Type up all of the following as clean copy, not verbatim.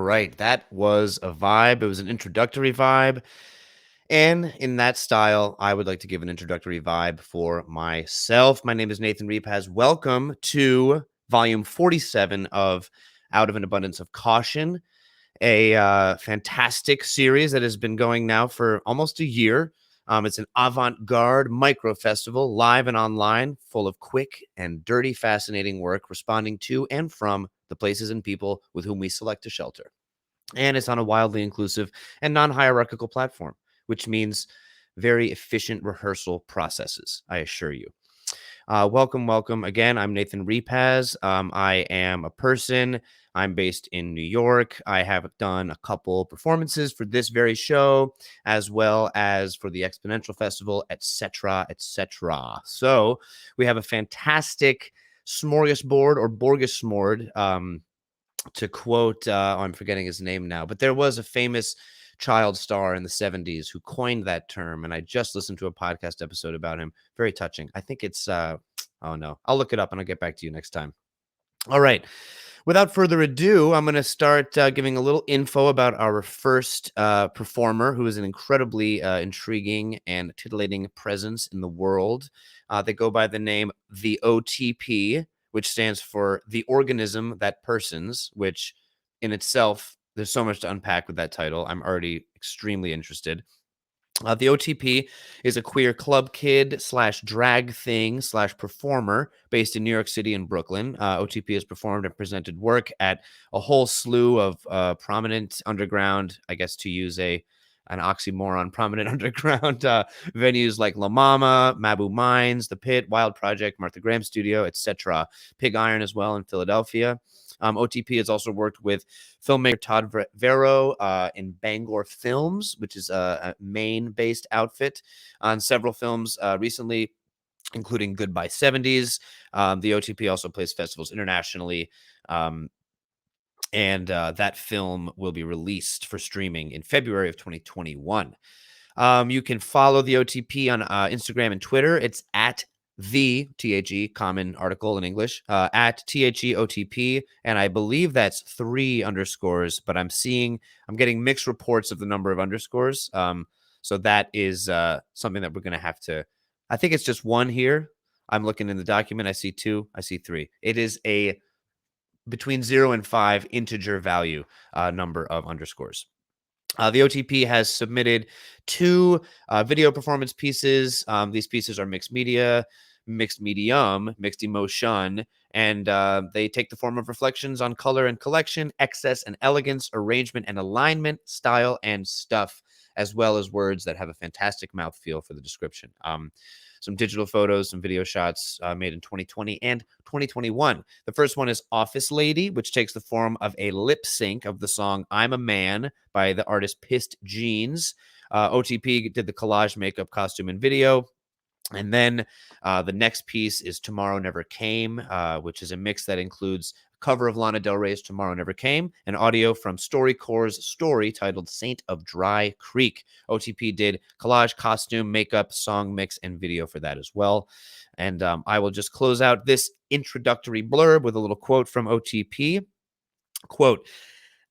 right, that was a vibe. It was an introductory vibe. And in that style, I would like to give an introductory vibe for myself. My name is Nathan Repasz. Welcome to volume 47 of Out of an Abundance of Caution, a fantastic series that has been going now for almost a year. It's an avant-garde microfestival, live and online, full of quick and dirty, fascinating work, responding to and from the places and people with whom we select to shelter. And it's on a wildly inclusive and non-hierarchical platform, which means very efficient rehearsal processes, I assure you. Welcome. Again, I'm Nathan Repasz. I am a person. I'm based in New York. I have done a couple performances for this very show, as well as for the Exponential Festival, etc., etc. So we have a fantastic smorgasbord or borgasmord, to quote, I'm forgetting his name now, but there was a famous child star in the 70s who coined that term, and I just listened to a podcast episode about him. Very touching. I think it's, oh no, I'll look it up and I'll get back to you next time. All right. Without further ado, I'm going to start giving a little info about our first performer, who is an incredibly intriguing and titillating presence in the world. They go by the name the OTP, which stands for the organism that persons, which in itself, there's so much to unpack with that title. I'm already extremely interested. The OTP is a queer club kid / drag thing / performer based in New York City and Brooklyn. OTP has performed and presented work at a whole slew of prominent underground, I guess to use an oxymoron, prominent underground venues like La Mama, Mabu Mines, The Pit, Wild Project, Martha Graham Studio, etc. Pig Iron as well in Philadelphia. OTP has also worked with filmmaker Todd Vero in Bangor Films, which is a Maine-based outfit, on several films recently, including Goodbye 70s. The OTP also plays festivals internationally, and that film will be released for streaming in February of 2021. You can follow the OTP on Instagram and Twitter. It's at the THE, common article in English, at THEOTP, and I believe that's 3 underscores, but I'm getting mixed reports of the number of underscores. So that is something that we're going to have to, I think it's just 1 here. I'm looking in the document. I see 2. I see 3. It is a between 0 and 5 integer value number of underscores. The OTP has submitted 2 video performance pieces. These pieces are mixed media, mixed medium, mixed emotion, and they take the form of reflections on color and collection, excess and elegance, arrangement and alignment, style and stuff, as well as words that have a fantastic mouthfeel for the description. Some digital photos, some video shots made in 2020 and 2021. The first one is Office Lady, which takes the form of a lip sync of the song I'm a Man by the artist Pissed Jeans. OTP did the collage, makeup, costume, and video. And then the next piece is Tomorrow Never Came, which is a mix that includes cover of Lana Del Rey's Tomorrow Never Came, and audio from StoryCore's story titled Saint of Dry Creek. OTP did collage, costume, makeup, song mix, and video for that as well. And I will just close out this introductory blurb with a little quote from OTP. Quote,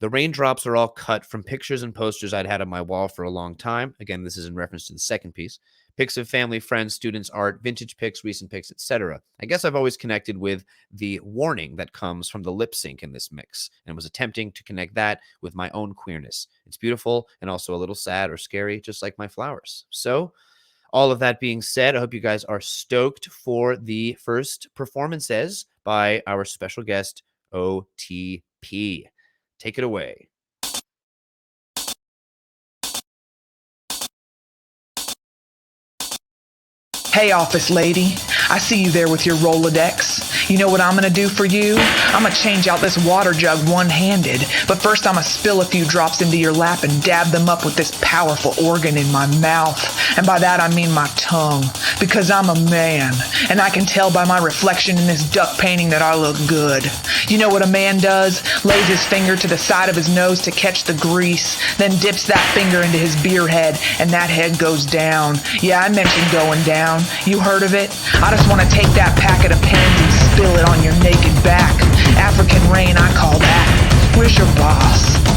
"The raindrops are all cut from pictures and posters I'd had on my wall for a long time." Again, this is in reference to the second piece. Pics of family, friends, students, art, vintage pics, recent pics, etc. I guess I've always connected with the warning that comes from the lip sync in this mix and was attempting to connect that with my own queerness. It's beautiful and also a little sad or scary, just like my flowers. So all of that being said, I hope you guys are stoked for the first performances by our special guest, OTP. Take it away. Hey, office lady, I see you there with your Rolodex. You know what I'm gonna do for you? I'm gonna change out this water jug one-handed, but first I'm gonna spill a few drops into your lap and dab them up with this powerful organ in my mouth. And by that I mean my tongue, because I'm a man, and I can tell by my reflection in this duck painting that I look good. You know what a man does? Lays his finger to the side of his nose to catch the grease, then dips that finger into his beer head, and that head goes down. Yeah, I mentioned going down. You heard of it? I just want to take that packet of pens and spill it on your naked back. African rain, I call that. Where's your boss?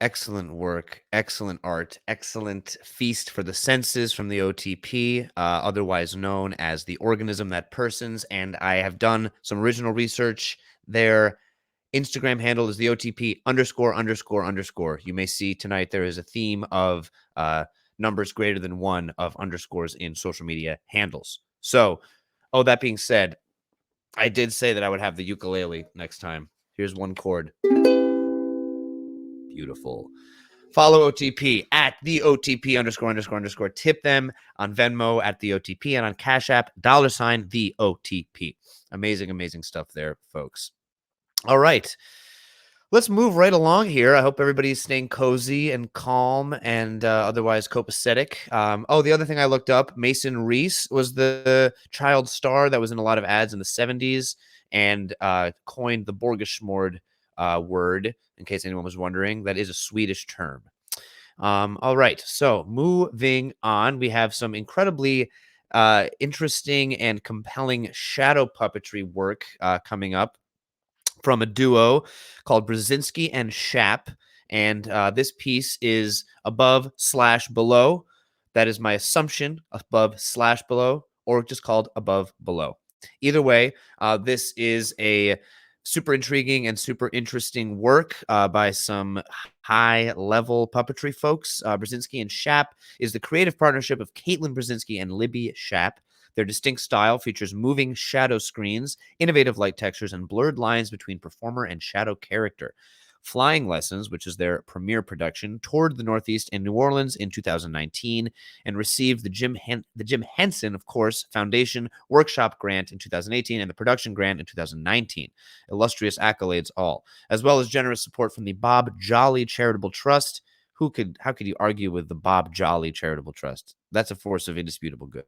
excellent work, excellent art, excellent feast for the senses from the OTP, otherwise known as the organism that persons. And I have done some original research. Their Instagram handle is the OTP ____. You may see tonight there is a theme of numbers greater than 1 of underscores in social media handles. So, that being said, I did say that I would have the ukulele next time. Here's one chord. Beautiful. Follow OTP at the OTP ____. Tip them on Venmo at the OTP and on Cash App, $ the OTP. Amazing, amazing stuff there, folks. All right. Let's move right along here. I hope everybody's staying cozy and calm and otherwise copacetic. The other thing I looked up, Mason Reese was the child star that was in a lot of ads in the 70s and coined the Borgersmord word, in case anyone was wondering. That is a Swedish term. All right, so moving on, we have some incredibly interesting and compelling shadow puppetry work coming up from a duo called Brzezinski and Schap. And this piece is above/below. That is my assumption, above/below, or just called above below. Either way, this is a super intriguing and super interesting work by some high-level puppetry folks. Brzezinski and Schap is the creative partnership of Caitlin Brzezinski and Libby Schap. Their distinct style features moving shadow screens, innovative light textures, and blurred lines between performer and shadow character. Flying Lessons, which is their premiere production, toured the Northeast and New Orleans in 2019 and received the Jim Henson, of course, Foundation Workshop Grant in 2018 and the Production Grant in 2019. Illustrious accolades all, as well as generous support from the Bob Jolly Charitable Trust. How could you argue with the Bob Jolly Charitable Trust? That's a force of indisputable good.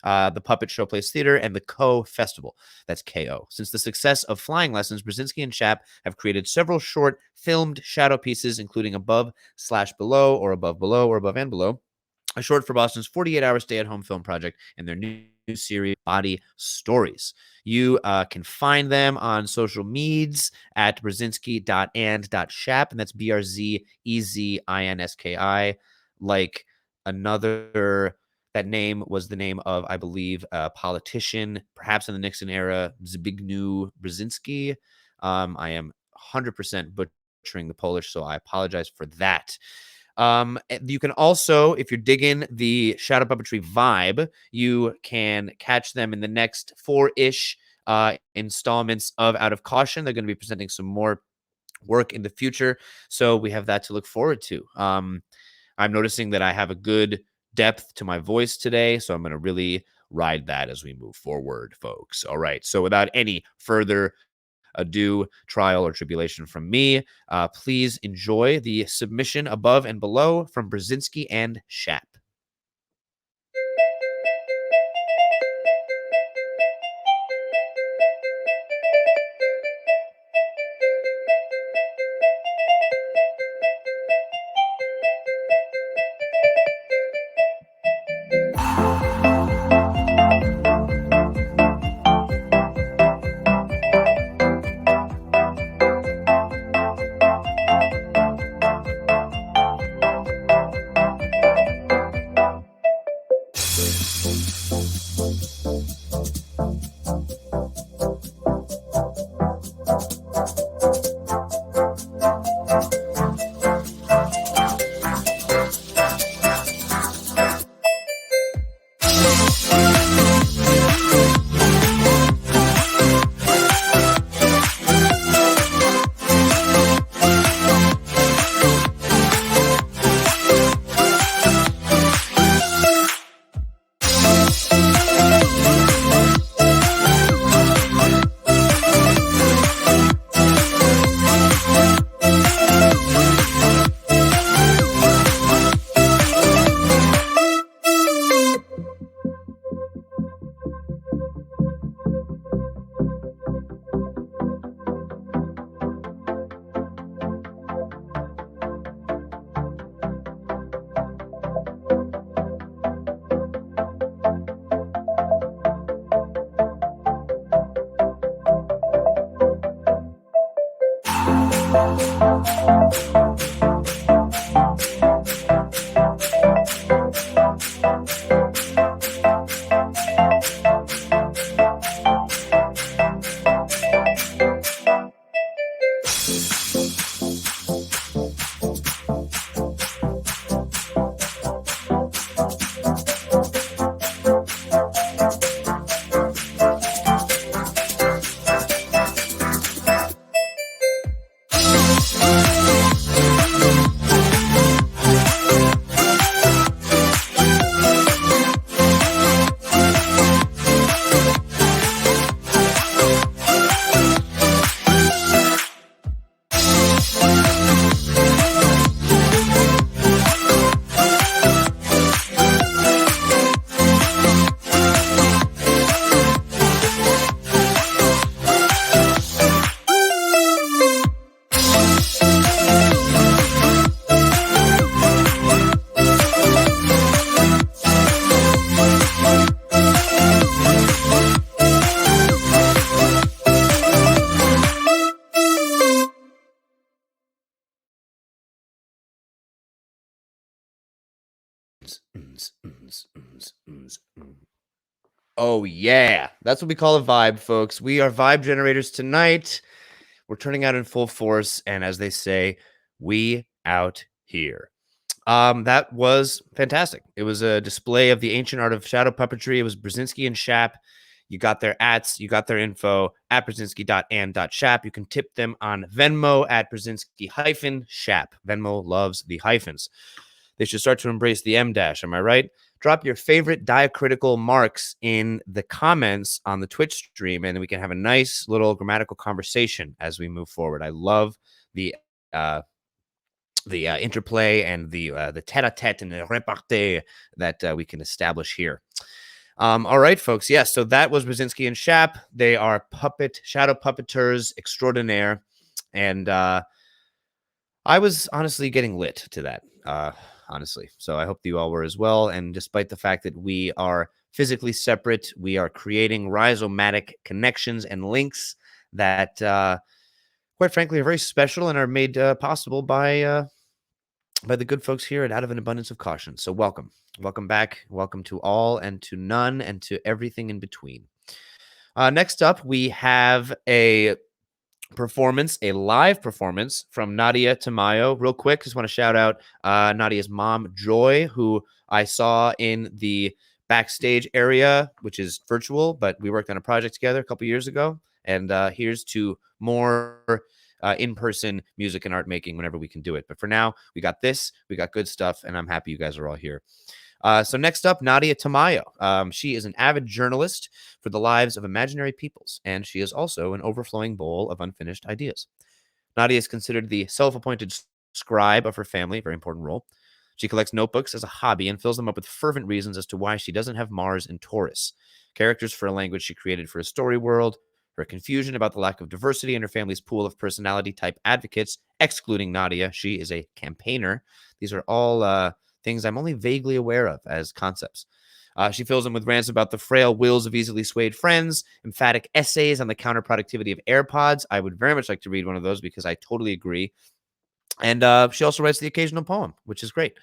The Puppet Showplace Theater and the Co Festival. That's KO. Since the success of Flying Lessons, Brzezinski and Schap have created several short filmed shadow pieces, including Above/Below or Above Below or Above and Below, a short for Boston's 48-hour stay-at-home film project, and their new series, Body Stories. You can find them on social medias at brzezinski.and.schap, and that's BRZEZINSKI. Like another, that name was the name of, I believe, a politician, perhaps in the Nixon era, Zbigniew Brzezinski. I am 100% butchering the Polish, so I apologize for that. You can also, if you're digging the shadow puppetry vibe, you can catch them in the next 4-ish installments of Out of Caution. They're going to be presenting some more work in the future, so we have that to look forward to. I'm noticing that I have a good depth to my voice today, so I'm going to really ride that as we move forward, folks. All right, so without any further ado, trial, or tribulation from me, please enjoy the submission Above and Below from Brzezinski and Schap. Oh, yeah. That's what we call a vibe, folks. We are vibe generators tonight. We're turning out in full force. And as they say, we out here. That was fantastic. It was a display of the ancient art of shadow puppetry. It was Brzezinski and Schap. You got their ats, you got their info at brzezinski.and.shap. You can tip them on Venmo at brzezinski-shap. Venmo loves the hyphens. They should start to embrace the M dash. Am I right? Drop your favorite diacritical marks in the comments on the Twitch stream, and we can have a nice little grammatical conversation as we move forward. I love the interplay and the tete-a-tete and the repartee that we can establish here. All right, folks. Yes, so that was Brzezinski and Schap. They are shadow puppeteers extraordinaire. And I was honestly getting lit to that, honestly. So I hope you all were as well. And despite the fact that we are physically separate, we are creating rhizomatic connections and links that, quite frankly, are very special and are made possible by the good folks here at Out of an Abundance of Caution. So welcome back. Welcome to all and to none and to everything in between. Next up, we have a live performance from Nadia Tamayo. Real quick, just want to shout out Nadia's mom, Joy, who I saw in the backstage area, which is virtual, but we worked on a project together a couple years ago. And here's to more in-person music and art making whenever we can do it. But for now, we got this, we got good stuff, and I'm happy you guys are all here. So next up, Nadia Tamayo. She is an avid journalist for the lives of imaginary peoples, and she is also an overflowing bowl of unfinished ideas. Nadia is considered the self-appointed scribe of her family, very important role. She collects notebooks as a hobby and fills them up with fervent reasons as to why she doesn't have Mars in Taurus, characters for a language she created for a story world, her confusion about the lack of diversity in her family's pool of personality-type advocates, excluding Nadia. She is a campaigner. These are all things I'm only vaguely aware of as concepts. She fills them with rants about the frail wills of easily swayed friends, emphatic essays on the counterproductivity of AirPods. I would very much like to read one of those because I totally agree. And she also writes the occasional poem, which is great.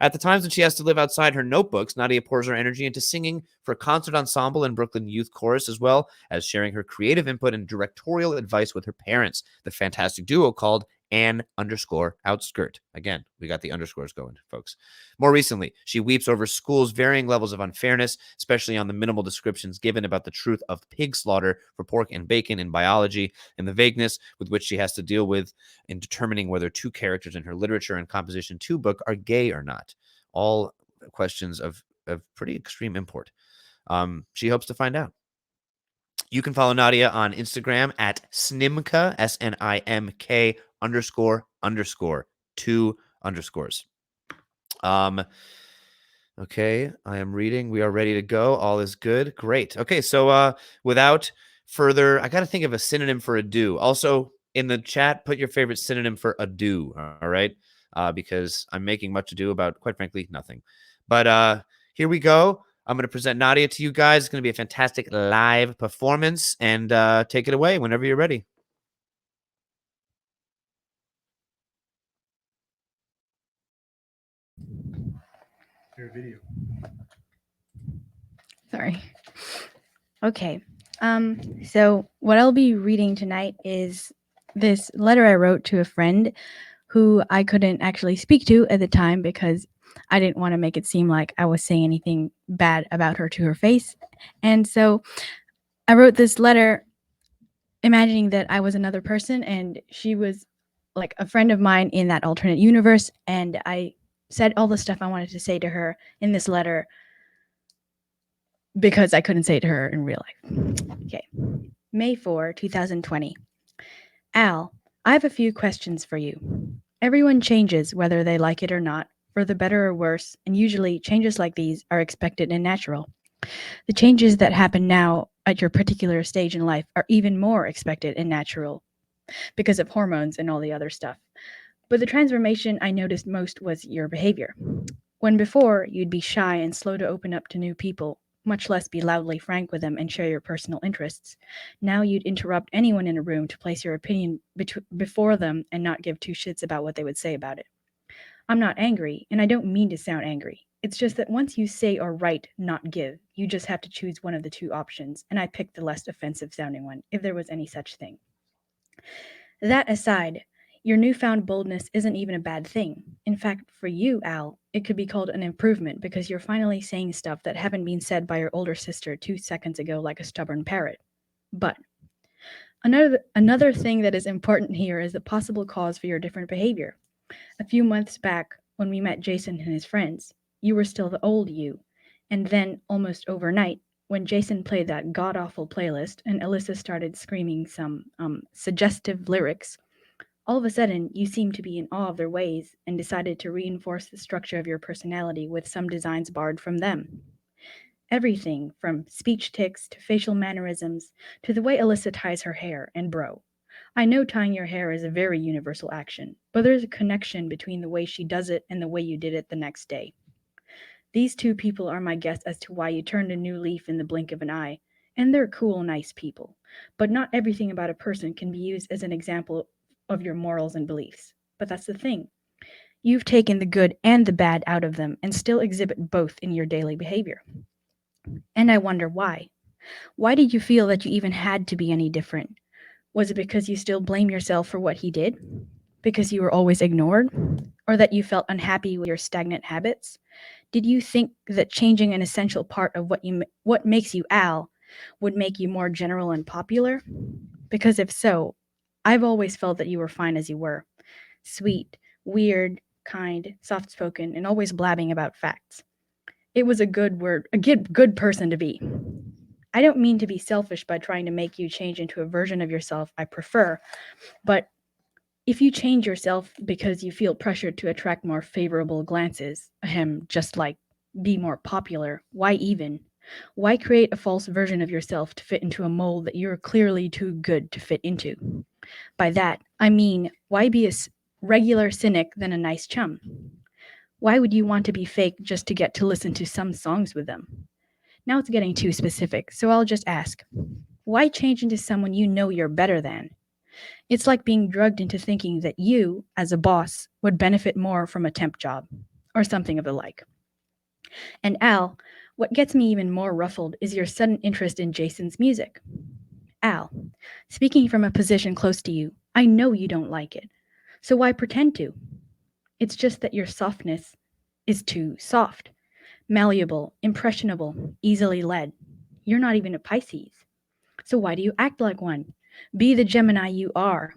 At the times when she has to live outside her notebooks, Nadia pours her energy into singing for a concert ensemble and Brooklyn Youth Chorus, as well as sharing her creative input and directorial advice with her parents, the fantastic duo called Ann_Outskirt. Again, we got the underscores going, folks. More recently, she weeps over schools' varying levels of unfairness, especially on the minimal descriptions given about the truth of pig slaughter for pork and bacon in biology, and the vagueness with which she has to deal with in determining whether two characters in her literature and composition 2 book are gay or not. All questions of pretty extreme import. She hopes to find out. You can follow Nadia on Instagram at snimk, SNIMK __ 2 underscores. Okay, I am reading. We are ready to go. All is good. Great. Okay, so without further, I got to think of a synonym for ado. Also, in the chat, put your favorite synonym for ado, all right? Because I'm making much ado about, quite frankly, nothing. But here we go. I'm going to present Nadia to you guys. It's going to be a fantastic live performance, and take it away whenever you're ready. Your video. Sorry. Okay. So what I'll be reading tonight is this letter I wrote to a friend who I couldn't actually speak to at the time because I didn't want to make it seem like I was saying anything bad about her to her face. And so I wrote this letter imagining that I was another person and she was like a friend of mine in that alternate universe. And I said all the stuff I wanted to say to her in this letter because I couldn't say it to her in real life. Okay. May 4, 2020. Al, I have a few questions for you. Everyone changes whether they like it or not, for the better or worse, and usually changes like these are expected and natural. The changes that happen now at your particular stage in life are even more expected and natural because of hormones and all the other stuff. But the transformation I noticed most was your behavior. When before, you'd be shy and slow to open up to new people, much less be loudly frank with them and share your personal interests. Now you'd interrupt anyone in a room to place your opinion before them and not give two shits about what they would say about it. I'm not angry, and I don't mean to sound angry. It's just that once you say or write not give, you just have to choose one of the two options, and I picked the less offensive sounding one, if there was any such thing. That aside, your newfound boldness isn't even a bad thing. In fact, for you, Al, it could be called an improvement because you're finally saying stuff that haven't been said by your older sister 2 seconds ago like a stubborn parrot. But another thing that is important here is the possible cause for your different behavior. A few months back, when we met Jason and his friends, you were still the old you. And then, almost overnight, when Jason played that god-awful playlist and Alyssa started screaming some suggestive lyrics, all of a sudden you seemed to be in awe of their ways and decided to reinforce the structure of your personality with some designs borrowed from them. Everything from speech tics to facial mannerisms to the way Alyssa ties her hair and bro. I know tying your hair is a very universal action, but there's a connection between the way she does it and the way you did it the next day. These two people are my guess as to why you turned a new leaf in the blink of an eye, and they're cool, nice people. But not everything about a person can be used as an example of your morals and beliefs. But that's the thing. You've taken the good and the bad out of them and still exhibit both in your daily behavior. And I wonder why. Why did you feel that you even had to be any different? Was it because you still blame yourself for what he did? Because you were always ignored? Or that you felt unhappy with your stagnant habits? Did you think that changing an essential part of what makes you Al would make you more general and popular? Because if so, I've always felt that you were fine as you were. Sweet, weird, kind, soft-spoken, and always blabbing about facts. It was a good person to be. I don't mean to be selfish by trying to make you change into a version of yourself I prefer, but if you change yourself because you feel pressured to attract more favorable glances, just like be more popular, why even? Why create a false version of yourself to fit into a mold that you're clearly too good to fit into? By that, I mean, why be a regular cynic than a nice chum? Why would you want to be fake just to get to listen to some songs with them? Now it's getting too specific, so I'll just ask, why change into someone you know you're better than? It's like being drugged into thinking that you, as a boss, would benefit more from a temp job, or something of the like. And Al, what gets me even more ruffled is your sudden interest in Jason's music. Al, speaking from a position close to you, I know you don't like it. So why pretend to? It's just that your softness is too soft. Malleable, impressionable, easily led. You're not even a Pisces. So why do you act like one? Be the Gemini you are.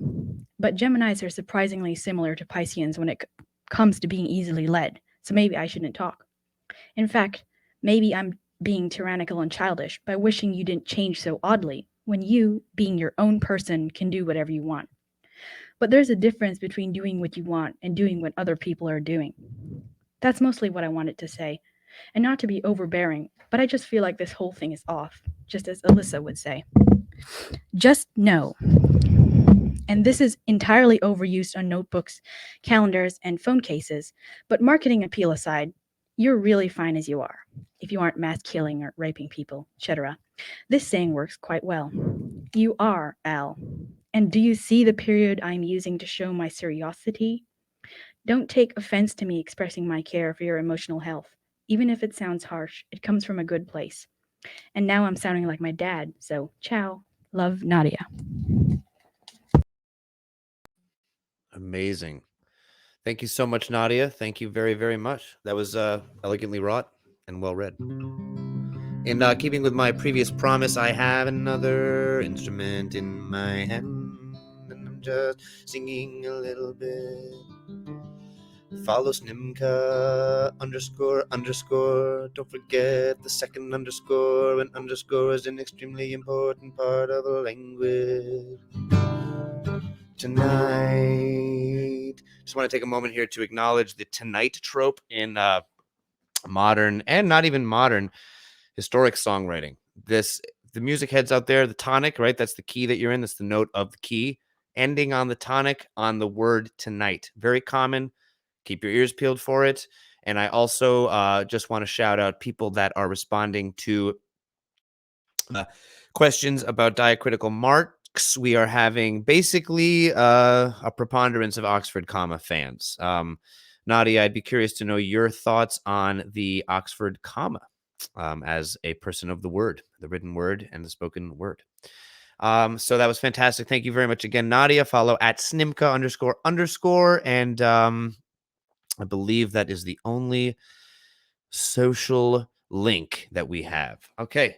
But Geminis are surprisingly similar to Pisceans when it comes to being easily led, so maybe I shouldn't talk. In fact, maybe I'm being tyrannical and childish by wishing you didn't change so oddly when you, being your own person, can do whatever you want. But there's a difference between doing what you want and doing what other people are doing. That's mostly what I wanted to say. And not to be overbearing, but I just feel like this whole thing is off, just as Alyssa would say. Just know, and this is entirely overused on notebooks, calendars, and phone cases, but marketing appeal aside, you're really fine as you are, if you aren't mass killing or raping people, etc. This saying works quite well. You are, Al. And do you see the period I'm using to show my seriosity? Don't take offense to me expressing my care for your emotional health. Even if it sounds harsh, it comes from a good place. And now I'm sounding like my dad, so ciao. Love, Nadia. Amazing. Thank you so much, Nadia. Thank you very, very much. That was elegantly wrought and well read. In keeping with my previous promise, I have another instrument in my hand, and I'm just singing a little bit. Follow Snimka __. Don't forget the second underscore. An underscore is an extremely important part of a language. Tonight, just want to take a moment here to acknowledge the tonight trope in modern and not even modern historic songwriting. The music heads out there, the tonic, right? That's the key that you're in. That's the note of the key. Ending on the tonic on the word tonight. Very common. Keep your ears peeled for it. And I also just want to shout out people that are responding to questions about diacritical marks. We are having basically a preponderance of Oxford comma fans. Nadia, I'd be curious to know your thoughts on the Oxford comma as a person of the word, the written word and the spoken word. So that was fantastic. Thank you very much again, Nadia. Follow at snimka__. And I believe that is the only social link that we have. Okay.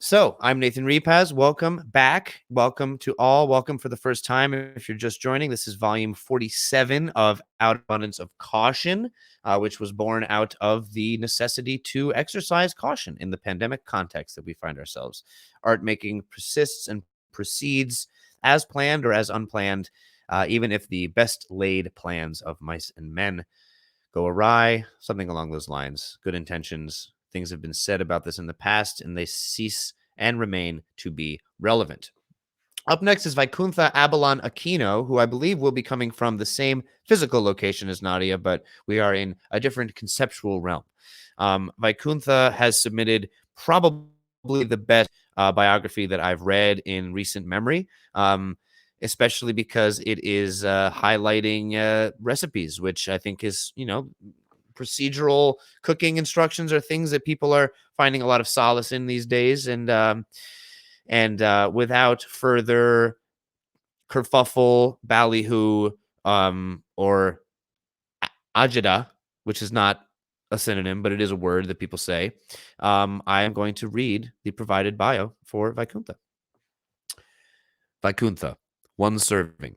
So I'm Nathan Repasz. Welcome back. Welcome to all. Welcome for the first time. If you're just joining, this is volume 47 of Out of Abundance of Caution, which was born out of the necessity to exercise caution in the pandemic context that we find ourselves. Art making persists and proceeds as planned or as unplanned, even if the best laid plans of mice and men go awry, something along those lines. Good intentions. Things have been said about this in the past, and they cease and remain to be relevant. Up next is Vaikuntha Abalon-Aquino, who I believe will be coming from the same physical location as Nadia, but we are in a different conceptual realm. Vaikuntha has submitted probably the best biography that I've read in recent memory. Especially because it is highlighting recipes, which I think is, procedural cooking instructions are things that people are finding a lot of solace in these days. And without further kerfuffle, ballyhoo, or ajada, which is not a synonym, but it is a word that people say, I am going to read the provided bio for Vaikuntha. Vaikuntha, one serving.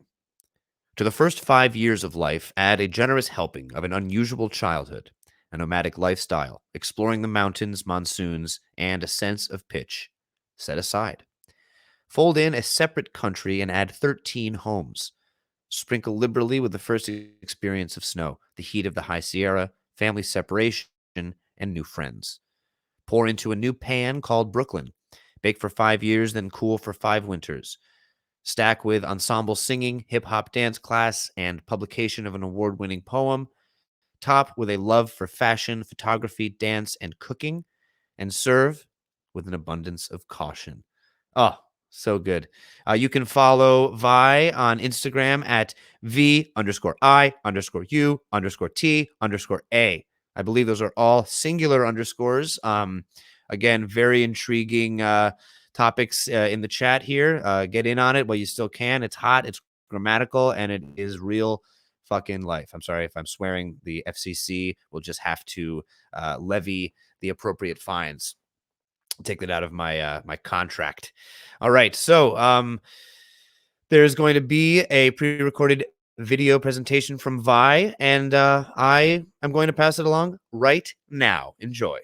To the first 5 years of life, add a generous helping of an unusual childhood, a nomadic lifestyle, exploring the mountains, monsoons, and a sense of pitch. Set aside. Fold in a separate country and add 13 homes. Sprinkle liberally with the first experience of snow, the heat of the High Sierra, family separation, and new friends. Pour into a new pan called Brooklyn. Bake for 5 years, then cool for 5 winters. Stack with ensemble singing, hip-hop dance class, and publication of an award-winning poem. Top with a love for fashion, photography, dance, and cooking. And serve with an abundance of caution. Oh, so good. You can follow Vi on Instagram at V_I_U_T_A. I believe those are all singular underscores. Again, very intriguing topics in the chat here. Get in on it while you still can. It's hot, it's grammatical, and it is real fucking life. I'm sorry if I'm swearing. The FCC will just have to levy the appropriate fines. Take that out of my my contract. All right, so there's going to be a pre-recorded video presentation from Vi, and I am going to pass it along right now. Enjoy.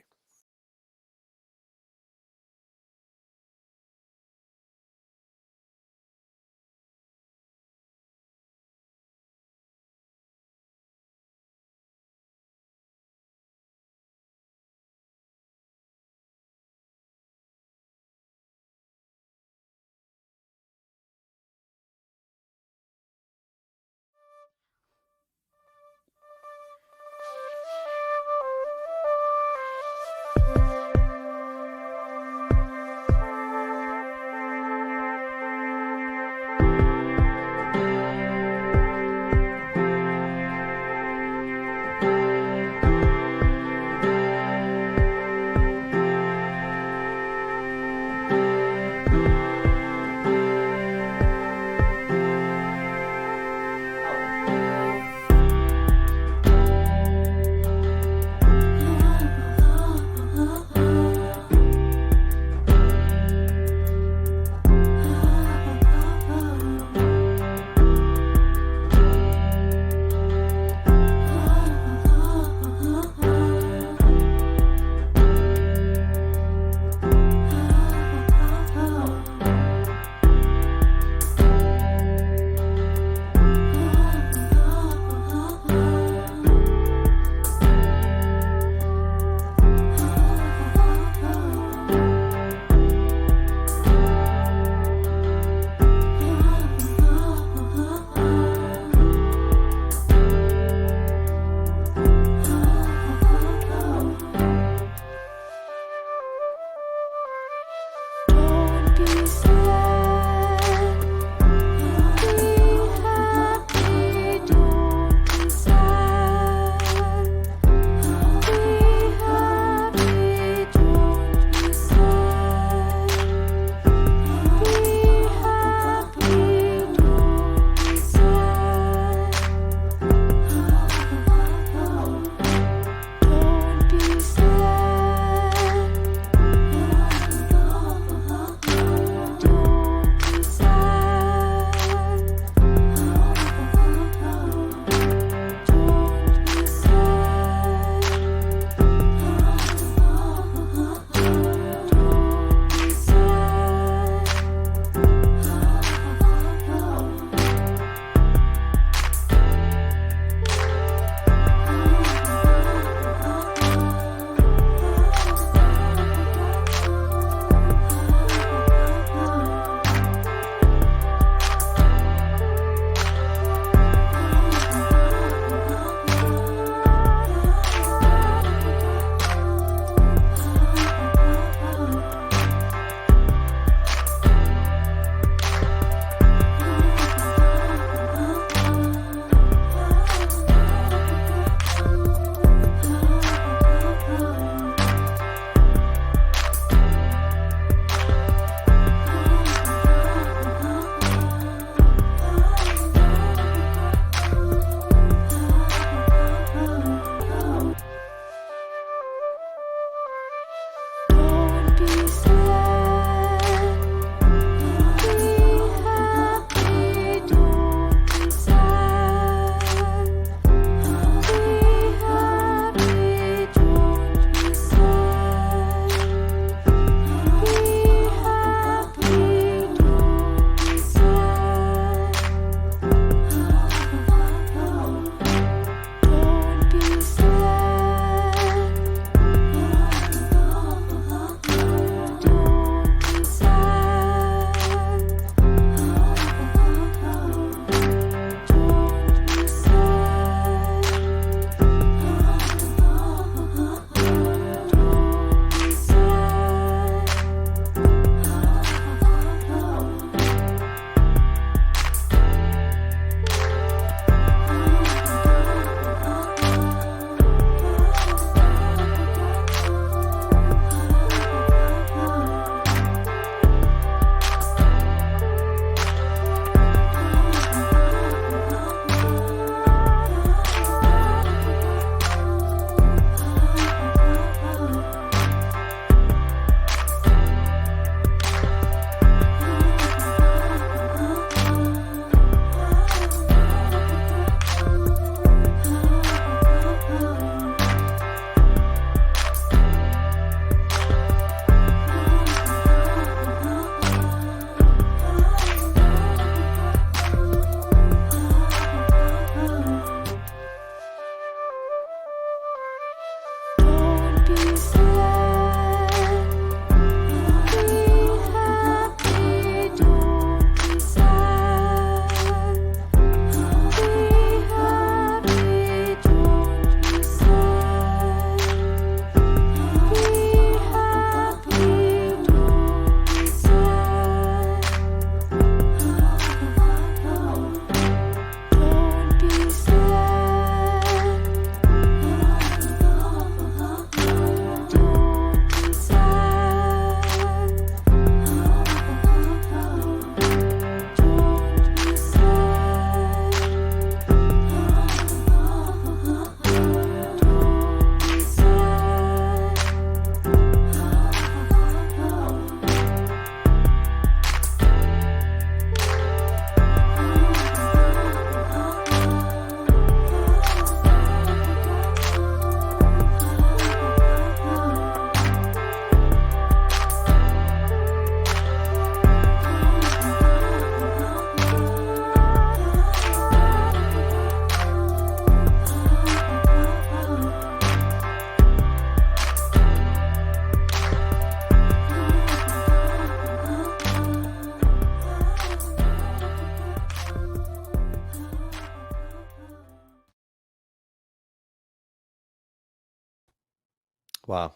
Wow.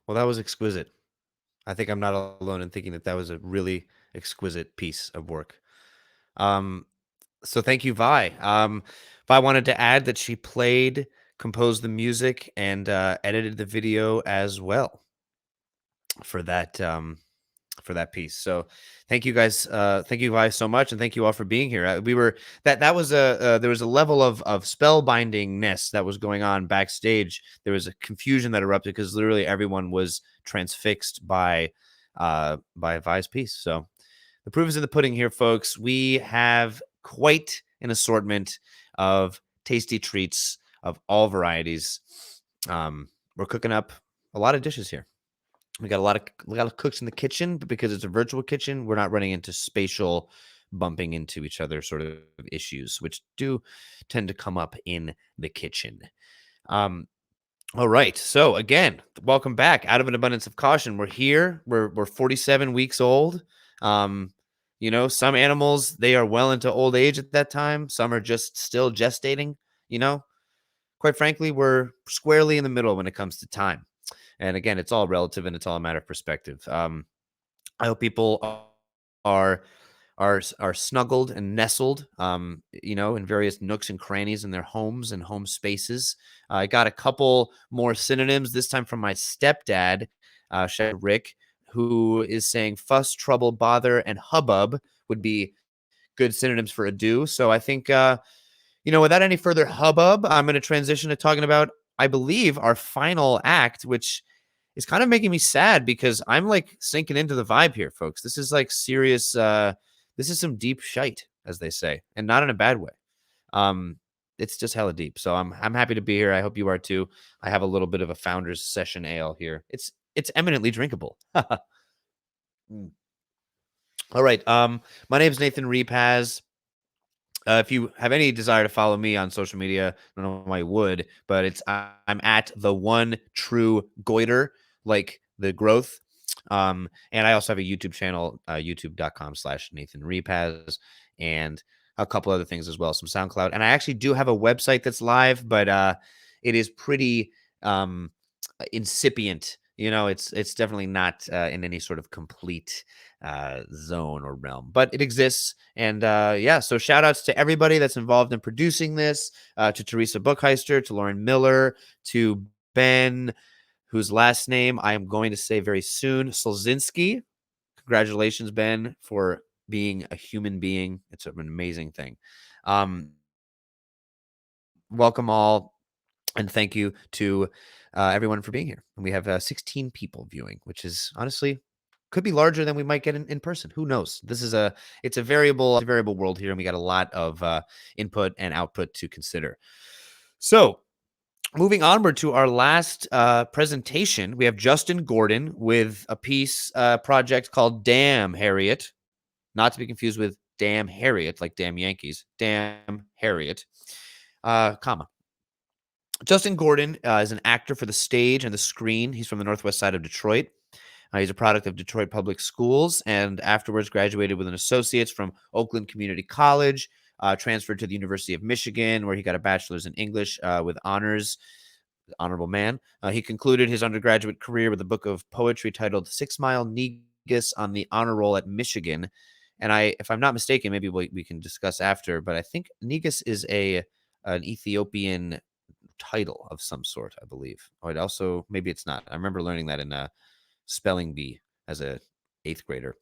Well, that was exquisite. I think I'm not alone in thinking that that was a really exquisite piece of work. Um, so thank you, Vi. Vi wanted to add that she played, composed the music, and edited the video as well for that piece. So thank you guys. Thank you guys so much, and thank you all for being here. We were that was a there was a level of spellbindingness that was going on backstage. There was a confusion that erupted because literally everyone was transfixed by Vi's piece. So the proof is in the pudding here, folks. We have quite an assortment of tasty treats of all varieties. We're cooking up a lot of dishes here. We got a lot of cooks in the kitchen, but because it's a virtual kitchen, we're not running into spatial bumping into each other sort of issues, which do tend to come up in the kitchen. All right. So again, welcome back. Out of an abundance of caution, we're here. We're 47 weeks old. Some animals, they are well into old age at that time. Some are just still gestating. Quite frankly, we're squarely in the middle when it comes to time. And again, it's all relative and it's all a matter of perspective. I hope people are snuggled and nestled, in various nooks and crannies in their homes and home spaces. I got a couple more synonyms, this time from my stepdad, Rick, who is saying fuss, trouble, bother, and hubbub would be good synonyms for ado. So I think, without any further hubbub, I'm going to transition to talking about, I believe, our final act, which is kind of making me sad because I'm like sinking into the vibe here, folks. This is like serious. This is some deep shite, as they say, and not in a bad way. It's just hella deep. So I'm happy to be here. I hope you are too. I have a little bit of a founder's session ale here. It's eminently drinkable. Mm. All right. My name is Nathan Repasz. If you have any desire to follow me on social media, I don't know why you would, but I'm at the one true goiter, like the growth. And I also have a YouTube channel, youtube.com/Nathan Repasz, and a couple other things as well, some SoundCloud. And I actually do have a website that's live, but it is pretty incipient. It's definitely not in any sort of complete zone or realm, but it exists. And so shout outs to everybody that's involved in producing this, to Theresa Buchheister, to Lauren Miller, to Ben, whose last name I am going to say very soon, Sulzinsky. Congratulations, Ben, for being a human being. It's an amazing thing. Welcome all, and thank you to everyone for being here. And we have 16 people viewing, which is honestly could be larger than we might get in person. Who knows? It's a variable world here, and we got a lot of input and output to consider. So moving onward to our last presentation, we have Justin Gordon with a piece project called Damn Harriet, not to be confused with Damn Harriet, like Damn Yankees. Damn Harriet, comma. Justin Gordon is an actor for the stage and the screen. He's from the northwest side of Detroit. He's a product of Detroit Public Schools, and afterwards graduated with an associate's from Oakland Community College, transferred to the University of Michigan, where he got a bachelor's in English with honors. Honorable man. He concluded his undergraduate career with a book of poetry titled 6 Mile Negus on the Honor Roll at Michigan. And if I'm not mistaken, maybe we can discuss after, but I think Negus is an Ethiopian title of some sort, I believe. Or it also, maybe it's not. I remember learning that in spelling bee as a 8th grader.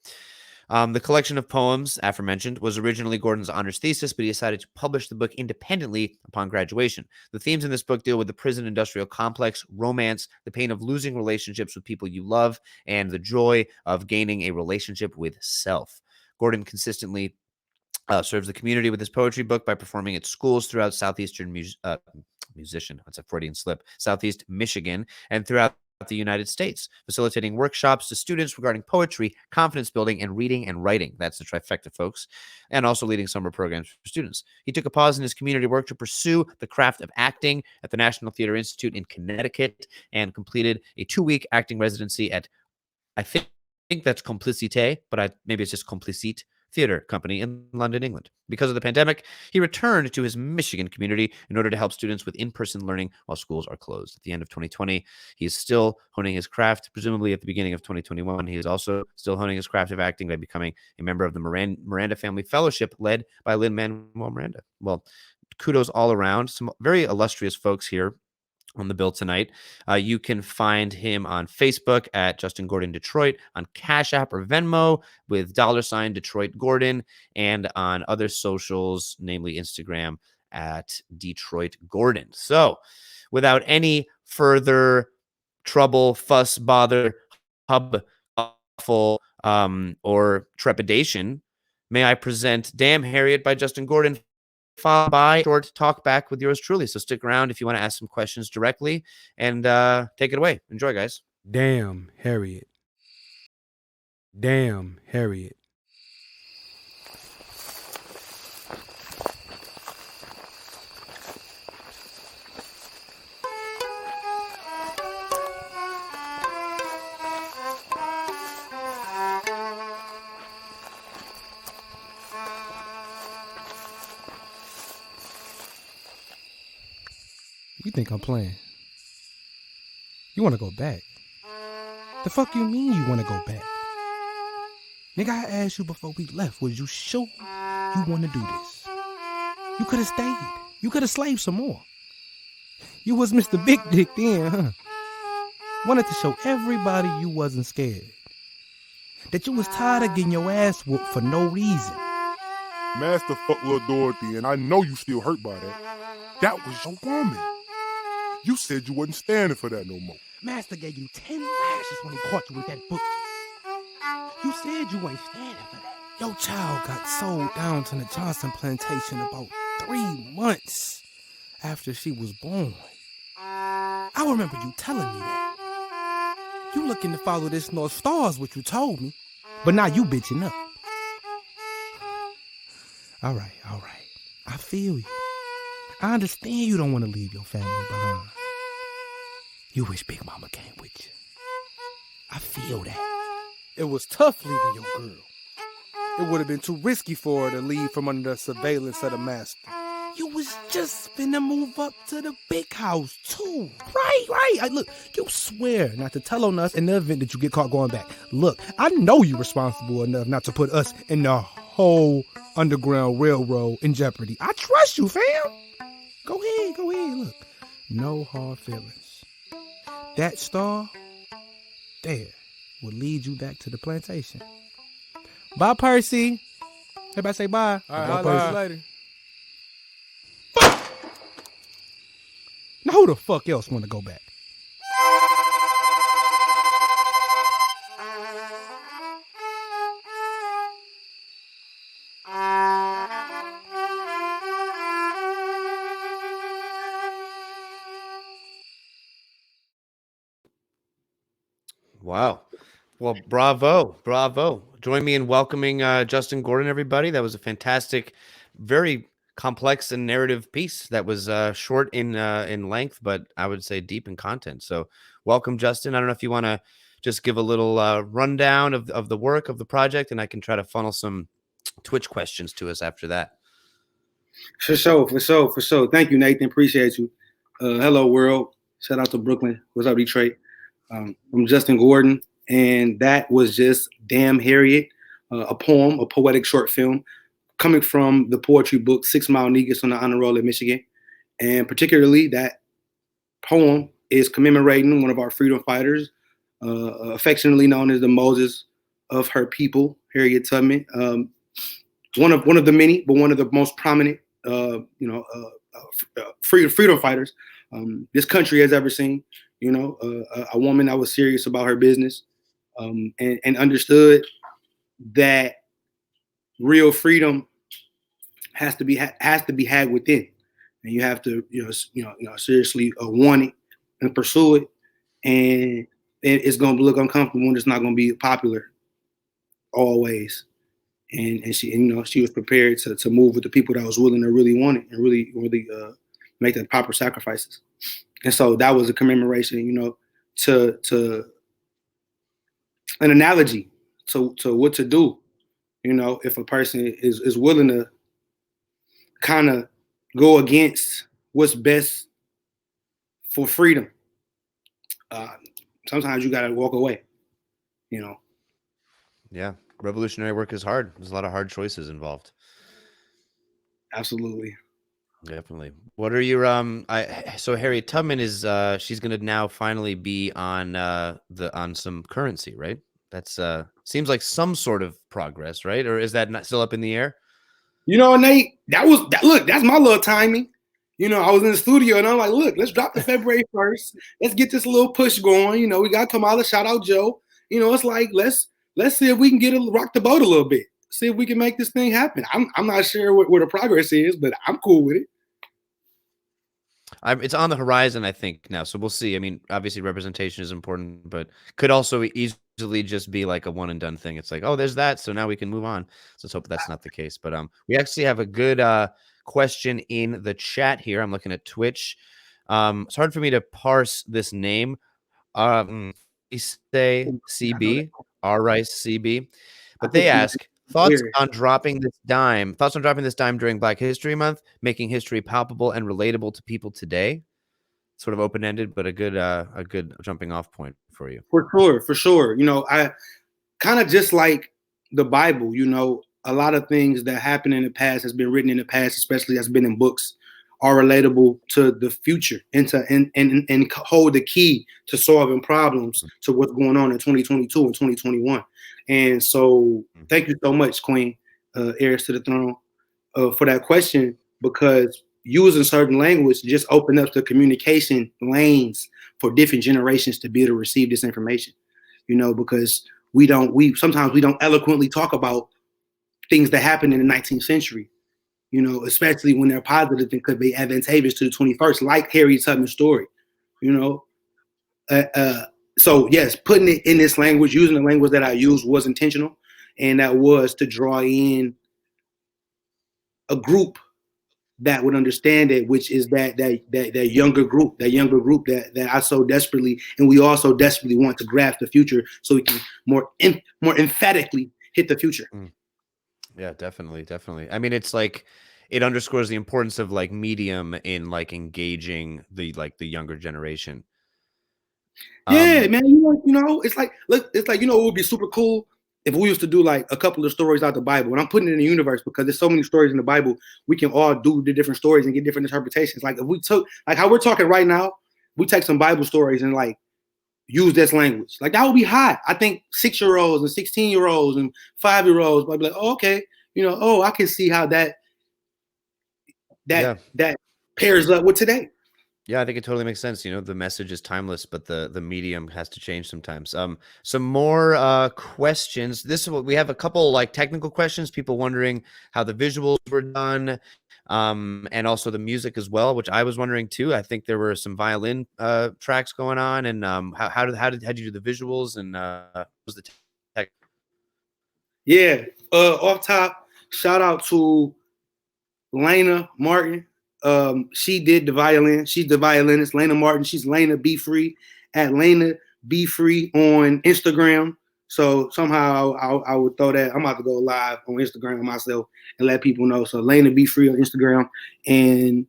The collection of poems, aforementioned, was originally Gordon's honors thesis, but he decided to publish the book independently upon graduation. The themes in this book deal with the prison industrial complex, romance, the pain of losing relationships with people you love, and the joy of gaining a relationship with self. Gordon consistently serves the community with his poetry book by performing at schools throughout southeastern that's a Freudian slip, Southeast Michigan, and throughout the United States, facilitating workshops to students regarding poetry, confidence building, and reading and writing. That's the trifecta, folks. And also leading summer programs for students. He took a pause in his community work to pursue the craft of acting at the National Theater Institute in Connecticut and completed a 2-week acting residency at, I think that's Complicité, but maybe it's just Complicite Theatre Company in London, England. Because of the pandemic, he returned to his Michigan community in order to help students with in-person learning while schools are closed. At the end of 2020, he is still honing his craft. Presumably at the beginning of 2021, he is also still honing his craft of acting by becoming a member of the Miranda Family Fellowship led by Lin-Manuel Miranda. Well, kudos all around. Some very illustrious folks here on the bill tonight. You can find him on Facebook at Justin Gordon Detroit, on Cash App or Venmo with $ Detroit Gordon, and on other socials, namely Instagram at Detroit Gordon. So without any further trouble, fuss, bother, hub, or trepidation, may I present Damn Harriet by Justin Gordon, followed by a short talk back with yours truly. So stick around if you want to ask some questions directly, and take it away. Enjoy, guys. Damn, Harriet. Damn, Harriet. You think I'm playing? You want to go back? The fuck you mean you want to go back? Nigga, I asked you before we left, was you sure you want to do this? You could have stayed. You could have slaved some more. You was Mr. Big Dick then, huh? Wanted to show everybody you wasn't scared. That you was tired of getting your ass whooped for no reason. Master fuck little Dorothy, and I know you still hurt by that. That was your woman. You said you wasn't standing for that no more. Master gave you 10 lashes when he caught you with that book. You said you ain't standing for that. Your child got sold down to the Johnson plantation about 3 months after she was born. I remember you telling me that. You looking to follow this North Star is what you told me. But now you bitching up. All right. I feel you. I understand you don't want to leave your family behind. You wish Big Mama came with you. I feel that. It was tough leaving your girl. It would have been too risky for her to leave from under the surveillance of the master. You was just finna move up to the big house too. Right. Look, you swear not to tell on us in the event that you get caught going back. Look, I know you're responsible enough not to put us in the whole Underground Railroad in jeopardy. I trust you, fam. Go ahead. Look, no hard feelings. That star there will lead you back to the plantation. Bye, Percy. Everybody say bye. All right, Percy. Later. Now who the fuck else want to go back? Wow. Well, bravo. Join me in welcoming Justin Gordon, everybody. That was a fantastic, very complex and narrative piece that was short in length, but I would say deep in content. So welcome, Justin. I don't know if you want to just give a little rundown of the work of the project, and I can try to funnel some Twitch questions to us after that. For sure. Thank you, Nathan. Appreciate you. Hello, world. Shout out to Brooklyn. What's up, Detroit? I'm Justin Gordon, and that was just Damn Harriet, a poem, a poetic short film coming from the poetry book 6 Mile Negus on the Honor Roll in Michigan. And particularly that poem is commemorating one of our freedom fighters, affectionately known as the Moses of her people, Harriet Tubman. One of the many, but one of the most prominent, freedom fighters this country has ever seen. A woman that was serious about her business and understood that real freedom has to be had within, and you have to seriously want it and pursue it, and it's going to look uncomfortable and it's not going to be popular always. And she was prepared to move with the people that was willing to really want it and really make the proper sacrifices. And so that was a commemoration, to an analogy to what to do, if a person is willing to kind of go against what's best for freedom. Sometimes you got to walk away, Yeah. Revolutionary work is hard. There's a lot of hard choices involved. Absolutely. Definitely. What are your so Harriet Tubman is she's gonna now finally be on on some currency, right? That's seems like some sort of progress, right? Or is that not still up in the air? Nate, look, that's my little timing. I was in the studio and I'm like, look, let's drop the February 1st. Let's get this little push going. We got Kamala, shout out Joe. It's like let's see if we can rock the boat a little bit. See if we can make this thing happen. I'm not sure where the progress is, but I'm cool with it. It's on the horizon, I think, now. So we'll see. I mean, obviously representation is important, but could also easily just be like a one and done thing. It's like, oh, there's that, so now we can move on. So let's hope that's not the case. But we actually have a good question in the chat here. I'm looking at Twitch. It's hard for me to parse this name. We say CB, R Rice CB, but they ask thoughts on dropping this dime during Black History Month, making history palpable and relatable to people today. Sort of open-ended, but a good jumping off point for you. For sure. I kind of just like the Bible, a lot of things that happen in the past has been written in the past, especially that's been in books, are relatable to the future and hold the key to solving problems to what's going on in 2022 and 2021. And so thank you so much, Queen, heirs to the throne, for that question, because using certain language just open up the communication lanes for different generations to be able to receive this information, because sometimes we don't eloquently talk about things that happened in the 19th century, especially when they're positive and could be advantageous to the 21st, like Harriet Tubman's story, So yes, putting it in this language, using the language that I used was intentional, and that was to draw in a group that would understand it, which is that younger group that I so desperately, and we also desperately want to grasp the future so we can more emphatically hit the future. Yeah, definitely. I mean, it's like it underscores the importance of like medium in like engaging the younger generation. Yeah, man. It's like it would be super cool if we used to do like a couple of stories out the Bible. And I'm putting it in the universe because there's so many stories in the Bible. We can all do the different stories and get different interpretations. Like if we took like how we're talking right now, we take some Bible stories and like use this language. Like that would be hot. I think 6-year-olds and 16-year-olds and 5-year-olds might be like, oh, okay, I can see how that pairs up with today. Yeah, I think it totally makes sense. The message is timeless, but the medium has to change sometimes. Some more questions. We have a couple like technical questions. People wondering how the visuals were done, and also the music as well, which I was wondering too. I think there were some violin tracks going on, and how did you do the visuals and what was the tech? Yeah, off top, shout out to Lena Martin. She did the violin. She's the violinist. Lena Martin. She's Lena Be Free at Lena Be Free on Instagram. So somehow I would throw that. I'm about to go live on Instagram myself and let people know. So Lena Be Free on Instagram. And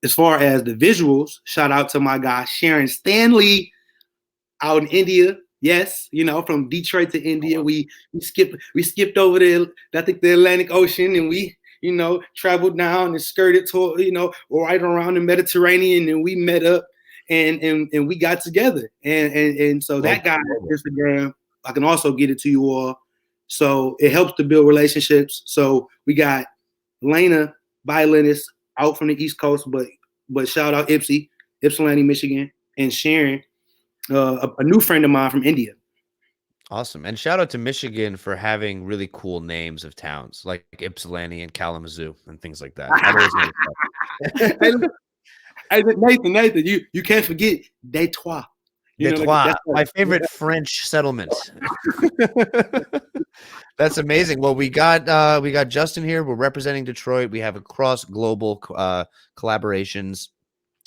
as far as the visuals, shout out to my guy Sharon Stanley out in India. Yes, from Detroit to India, we skipped over the Atlantic Ocean, and we traveled down and skirted to, right around the Mediterranean, and we met up and we got together. And so that guy on Instagram, I can also get it to you all. So it helps to build relationships. So we got Lena, violinist, out from the East Coast, but shout out Ypsilanti, Michigan, and Sharon, a new friend of mine from India. Awesome. And shout out to Michigan for having really cool names of towns like Ypsilanti and Kalamazoo and things like that. Nathan, you can't forget Detroit. Detroit, my favorite French settlement. That's amazing. Well, we got Justin here. We're representing Detroit. We have across global collaborations.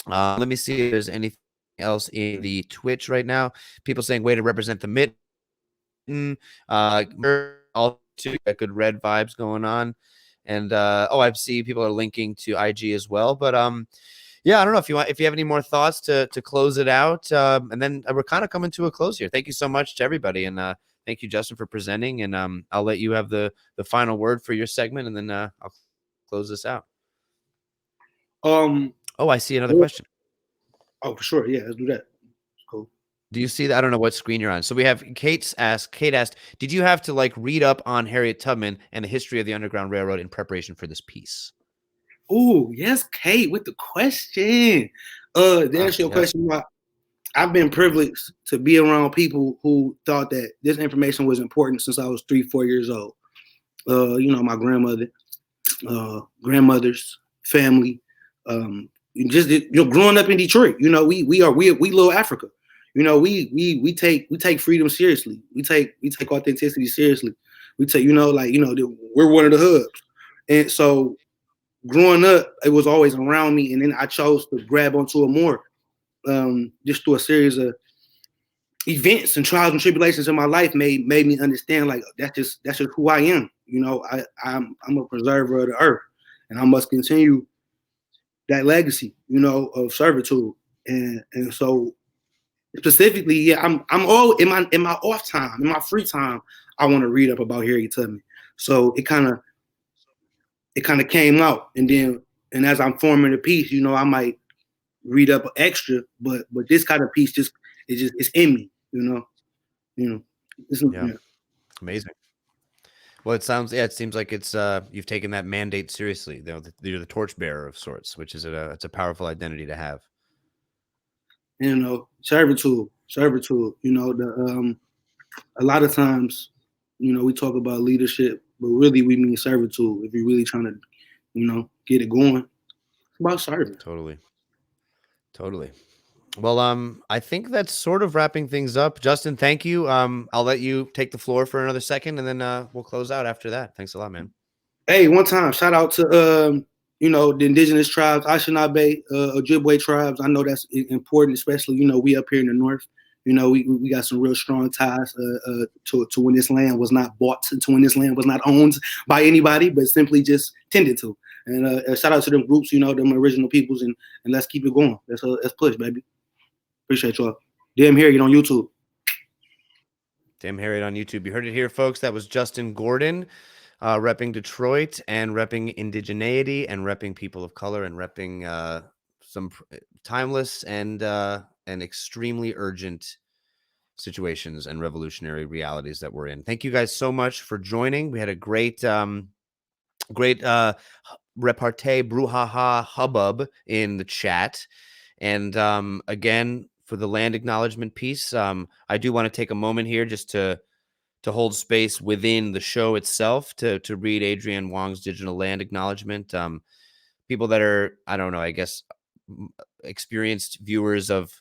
Let me see if there's anything else in the Twitch right now. People saying way to represent the mitten. Also too. Got good red vibes going on. And I see people are linking to IG as well. But yeah, I don't know if you have any more thoughts to close it out. And then we're kind of coming to a close here. Thank you so much to everybody, and thank you, Justin, for presenting. And I'll let you have the final word for your segment, and then I'll close this out. I see another question. Oh, for sure. Yeah, let's do that. Cool. Do you see that? I don't know what screen you're on. So we have Kate asked, did you have to like read up on Harriet Tubman and the history of the Underground Railroad in preparation for this piece? Oh, yes, Kate, with the question. To answer your question, I've been privileged to be around people who thought that this information was important since I was 3-4 years old. My grandmother, grandmother's family, growing up in Detroit. We little Africa. We take freedom seriously. We take authenticity seriously. We take, we're one of the hubs. And so growing up, it was always around me. And then I chose to grab onto it more, just through a series of events and trials and tribulations in my life made me understand, like, that's just who I am. I'm a preserver of the earth, and I must continue that legacy, of servitude. And so specifically, I'm all in my off time, in my free time, I want to read up about Harriet Tubman. So it kind of came out, and as I'm forming a piece, I might read up extra, but this kind of piece it's in me, Amazing. Well, it seems like it's you've taken that mandate seriously. You're the torchbearer of sorts, which is it's a powerful identity to have. Servitude. A lot of times, we talk about leadership, but really we mean servitude. If you're really trying to, get it going, it's about serving. Totally. Well, I think that's sort of wrapping things up. Justin, thank you. I'll let you take the floor for another second, and then we'll close out after that. Thanks a lot, man. Hey, one time, shout out to the indigenous tribes, Anishinaabe, Ojibwe tribes. I know that's important, especially we up here in the north. We got some real strong ties to when this land was not bought, to when this land was not owned by anybody, but simply just tended to. And shout out to them groups, them original peoples, and let's keep it going. Let's push, baby. Appreciate y'all. Damn Harriet on YouTube. Damn Harriet on YouTube. You heard it here, folks. That was Justin Gordon, repping Detroit and repping indigeneity and repping people of color and repping some timeless and extremely urgent situations and revolutionary realities that we're in. Thank you guys so much for joining. We had a great repartee, brouhaha, hubbub in the chat. And again, for the land acknowledgement piece, I do want to take a moment here just to hold space within the show itself to read Adrienne Wong's digital land acknowledgement. People that are, I don't know, I guess, experienced viewers of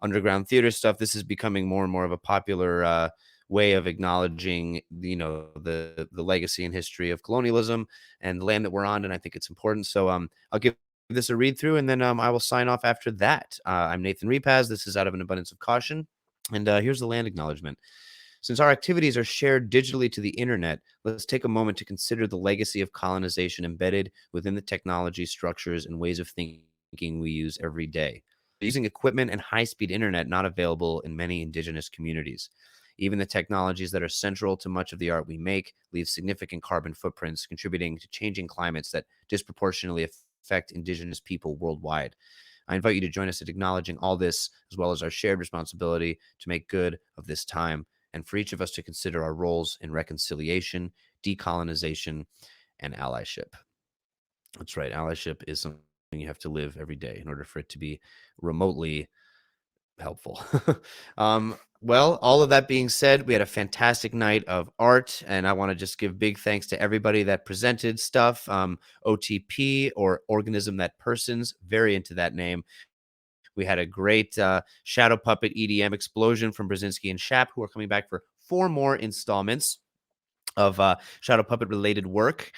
underground theater stuff, this is becoming more and more of a popular way of acknowledging, the legacy and history of colonialism and the land that we're on. And I think it's important. So I'll give this a read through, and then I will sign off after that. I'm Nathan Repasz. This is Out of an Abundance of Caution. And here's the land acknowledgement. Since our activities are shared digitally to the internet, let's take a moment to consider the legacy of colonization embedded within the technology, structures, and ways of thinking we use every day. Using equipment and high-speed internet not available in many indigenous communities. Even the technologies that are central to much of the art we make leave significant carbon footprints, contributing to changing climates that disproportionately affect indigenous people worldwide. I invite you to join us in acknowledging all this, as well as our shared responsibility to make good of this time, and for each of us to consider our roles in reconciliation, decolonization, and allyship. That's right. Allyship is something you have to live every day in order for it to be remotely helpful. Well, all of that being said, we had a fantastic night of art, and I want to just give big thanks to everybody that presented stuff. OTP, or Organism That Persons, very into that name. We had a great shadow puppet EDM explosion from Brzezinski and Schap, who are coming back for 4 more installments of shadow puppet related work.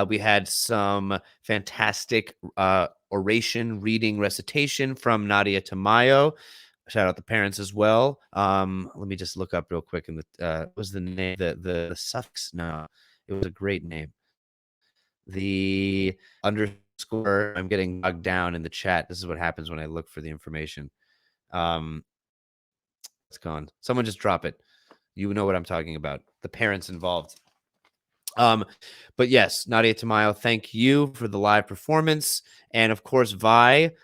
We had some fantastic oration, reading, recitation from Nadia Tamayo. Shout out the parents as well. Let me just look up real quick. In the was the name, the suffix? No, It was a great name. The underscore, I'm getting bogged down in the chat. This is what happens when I look for the information. It's gone. Someone just drop it. You know what I'm talking about. The parents involved. But yes, Nadia Tamayo, thank you for the live performance. And of course, Vaikuntha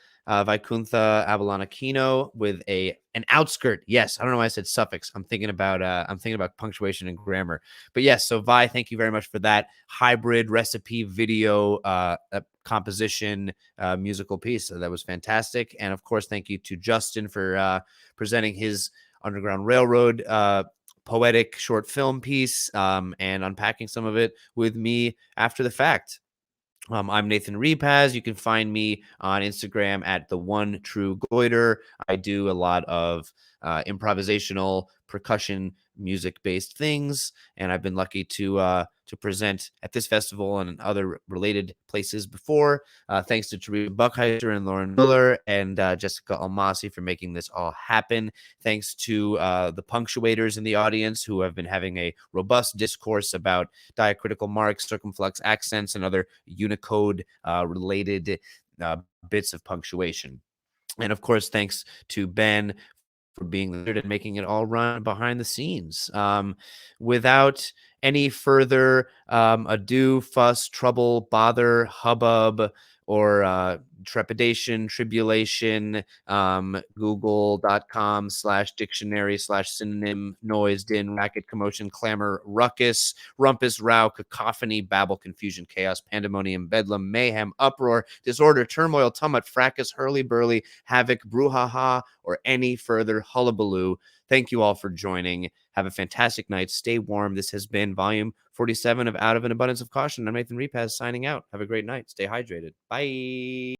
Abalon-Aquino with an outskirt. Yes, I don't know why I said suffix. I'm thinking about punctuation and grammar. But yes, so Vi, thank you very much for that hybrid recipe video composition musical piece. So that was fantastic. And of course, thank you to Justin for presenting his Underground Railroad poetic short film piece and unpacking some of it with me after the fact. I'm Nathan Repasz. You can find me on Instagram at the One True Goiter. I do a lot of improvisational percussion music-based things, and I've been lucky to present at this festival and other related places before. Thanks to Theresa Buchheister and Lauren Miller and Jessica Almasi for making this all happen. Thanks to the punctuators in the audience who have been having a robust discourse about diacritical marks, circumflex accents, and other Unicode related bits of punctuation. And of course, thanks to Ben for being there and making it all run behind the scenes. Without any further ado, fuss, trouble, bother, hubbub, or trepidation, tribulation, google.com/dictionary/synonym, noise, din, racket, commotion, clamor, ruckus, rumpus, row, cacophony, babble, confusion, chaos, pandemonium, bedlam, mayhem, uproar, disorder, turmoil, tumult, fracas, hurly-burly, havoc, brouhaha, or any further hullabaloo. Thank you all for joining. Have a fantastic night. Stay warm. This has been volume 47 of Out of an Abundance of Caution. I'm Nathan Repasz signing out. Have a great night. Stay hydrated. Bye.